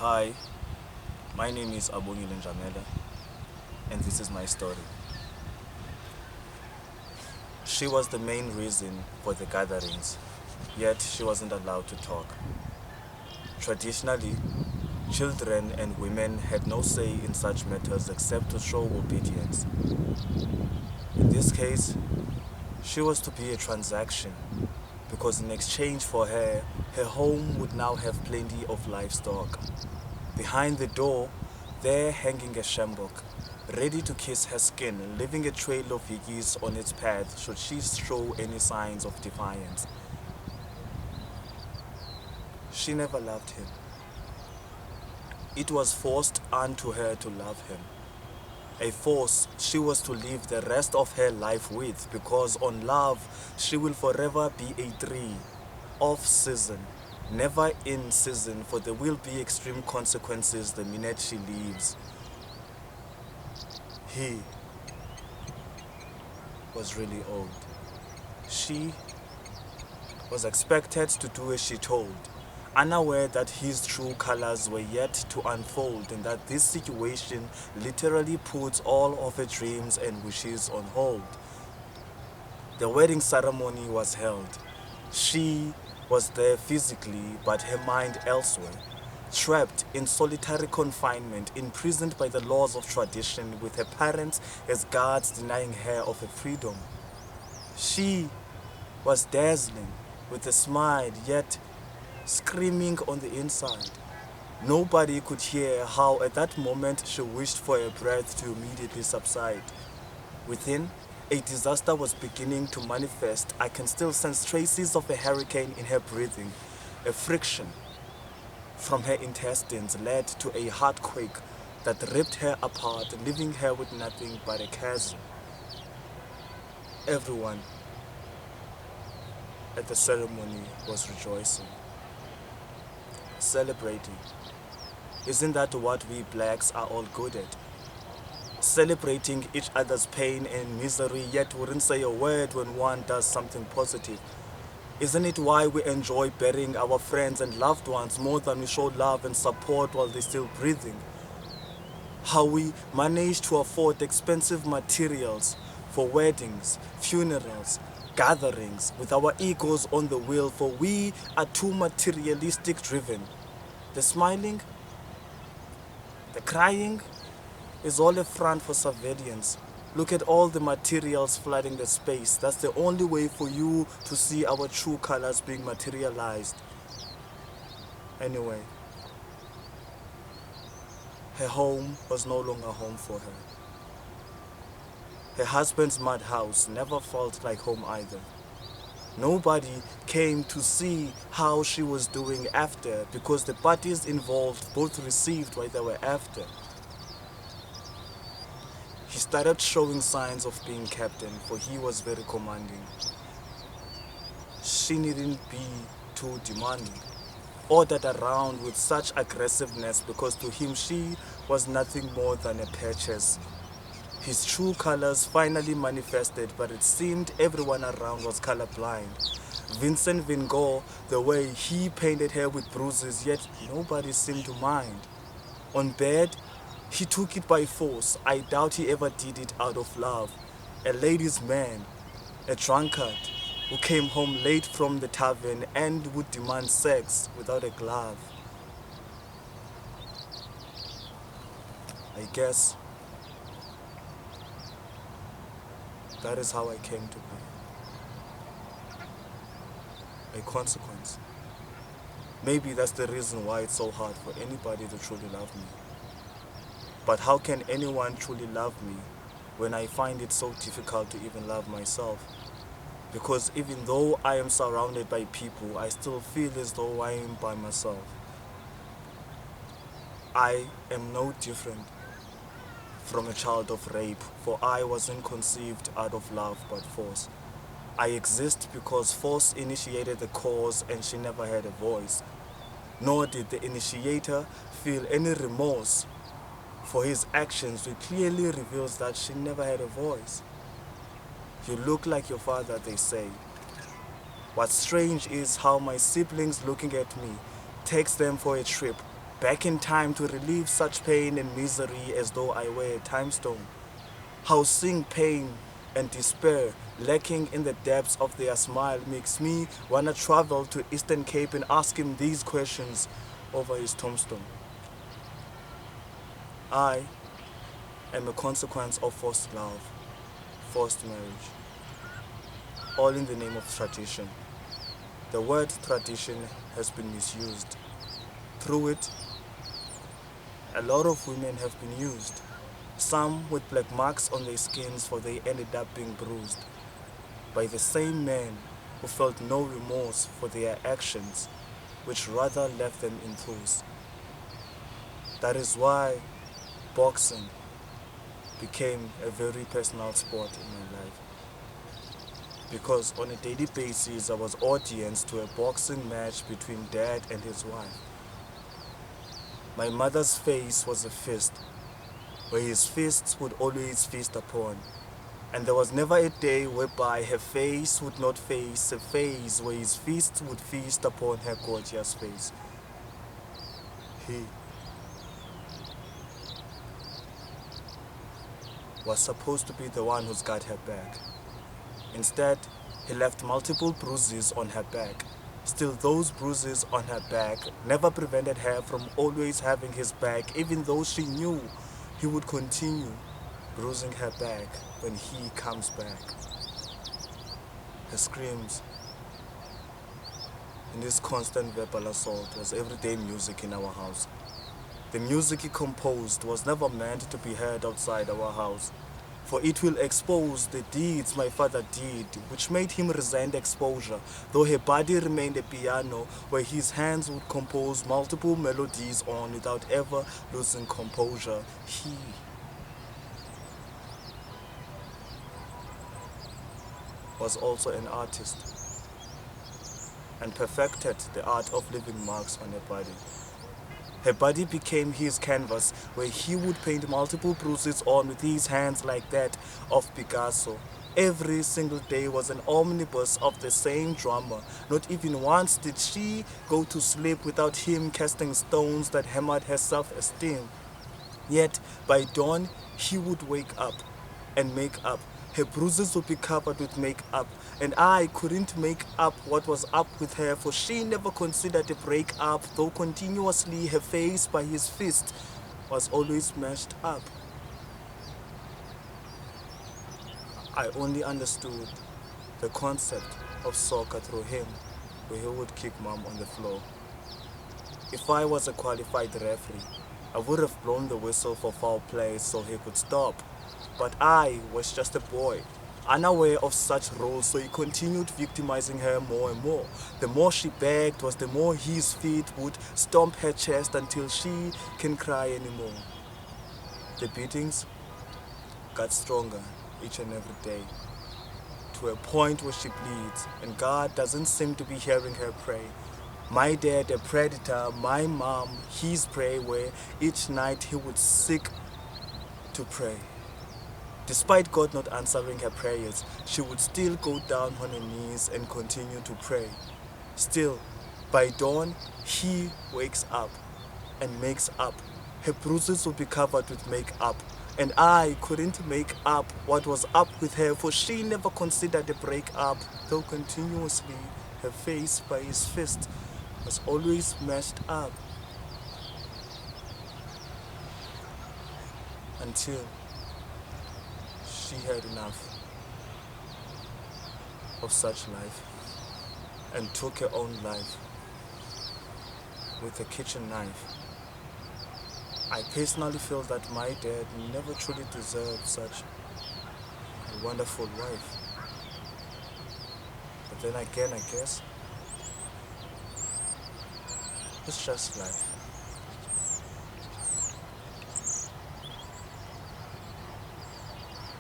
Hi, my name is Abongile Njamela, and this is my story. She was the main reason for the gatherings, yet she wasn't allowed to talk. Traditionally, children and women had no say in such matters except to show obedience. In this case, she was to be a transaction because in exchange for her, her home would now have plenty of livestock. Behind the door, there hanging a shambok, ready to kiss her skin, leaving a trail of hickeys on its path should she show any signs of defiance. She never loved him. It was forced unto her to love him. A force she was to live the rest of her life with, because on love she will forever be a tree, off season, never in season, for there will be extreme consequences the minute she leaves. He was really old. She was expected to do as she told, unaware that his true colors were yet to unfold and that this situation literally puts all of her dreams and wishes on hold. The wedding ceremony was held. She was there physically, but her mind elsewhere, trapped in solitary confinement, imprisoned by the laws of tradition, with her parents as guards denying her of her freedom. She was dazzling with a smile, yet screaming on the inside. Nobody could hear how at that moment she wished for her breath to immediately subside. Within, a disaster was beginning to manifest. I can still sense traces of a hurricane in her breathing. A friction from her intestines led to a heartquake that ripped her apart, leaving her with nothing but a chasm. Everyone at the ceremony was rejoicing, celebrating. Isn't that what we blacks are all good at? Celebrating each other's pain and misery, yet wouldn't say a word when one does something positive. Isn't it why we enjoy burying our friends and loved ones more than we show love and support while they're still breathing? How we manage to afford expensive materials for weddings, funerals, gatherings with our egos on the wheel, for we are too materialistic driven. The smiling, the crying is all a front for surveillance. Look at all the materials flooding the space. That's the only way for you to see our true colors being materialized. Anyway, her home was no longer home for her. Her husband's mud house never felt like home either. Nobody came to see how she was doing after, because the parties involved both received what they were after. He started showing signs of being captain, for he was very commanding. She needn't be too demanding, ordered around with such aggressiveness, because to him she was nothing more than a purchase. His true colors finally manifested, but it seemed everyone around was colorblind. Vincent Van Gogh, the way he painted her with bruises, yet nobody seemed to mind. On bed, he took it by force. I doubt he ever did it out of love. A ladies' man, a drunkard, who came home late from the tavern and would demand sex without a glove. I guess that is how I came to be. A consequence. Maybe that's the reason why it's so hard for anybody to truly love me. But how can anyone truly love me when I find it so difficult to even love myself? Because even though I am surrounded by people, I still feel as though I am by myself. I am no different from a child of rape, for I wasn't conceived out of love but force. I exist because force initiated the cause and she never had a voice. Nor did the initiator feel any remorse for his actions, which clearly reveals that she never had a voice. You look like your father, they say. What's strange is how my siblings looking at me takes them for a trip. back in time to relieve such pain and misery as though I were a time stone. Housing pain and despair lacking in the depths of their smile makes me wanna travel to Eastern Cape and ask him these questions over his tombstone. I am a consequence of forced love, forced marriage, all in the name of tradition. The word tradition has been misused. Through it, a lot of women have been used. Some with black marks on their skins for they ended up being bruised by the same men who felt no remorse for their actions, which rather left them in thorns. That is why boxing became a very personal sport in my life. Because on a daily basis I was audience to a boxing match between dad and his wife. My mother's face was a fist, where his fists would always feast upon. And there was never a day whereby her face would not face a face where his fists would feast upon her gorgeous face. He was supposed to be the one who's got her back. Instead, he left multiple bruises on her back. Still, those bruises on her back never prevented her from always having his back, even though she knew he would continue bruising her back when he comes back. Her screams and this constant verbal assault was everyday music in our house. The music he composed was never meant to be heard outside our house, for it will expose the deeds my father did, which made him resent exposure, though her body remained a piano where his hands would compose multiple melodies on without ever losing composure. He was also an artist and perfected the art of leaving marks on her body. Her body became his canvas, where he would paint multiple bruises on with his hands like that of Picasso. Every single day was an omnibus of the same drama. Not even once did she go to sleep without him casting stones that hammered her self-esteem. Yet, by dawn, he would wake up and make up. Her bruises would be covered with makeup, and I couldn't make up what was up with her, for she never considered a break-up, though continuously her face by his fist was always smashed up. I only understood the concept of soccer through him, where he would kick mom on the floor. If I was a qualified referee, I would have blown the whistle for foul play so he could stop. But I was just a boy, unaware of such rules, so he continued victimizing her more and more. The more she begged was the more his feet would stomp her chest until she can't cry anymore. The beatings got stronger each and every day, to a point where she bleeds, and God doesn't seem to be hearing her pray. My dad, a predator, my mom, his prey, where each night he would seek to pray. Despite God not answering her prayers, she would still go down on her knees and continue to pray. Still, by dawn, he wakes up and makes up. Her bruises would be covered with makeup, and I couldn't make up what was up with her, for she never considered a break-up, though continuously her face by his fist was always mashed up. Until she had enough of such life and took her own life with a kitchen knife. I personally feel that my dad never truly deserved such a wonderful wife. But then again, I guess it's just life.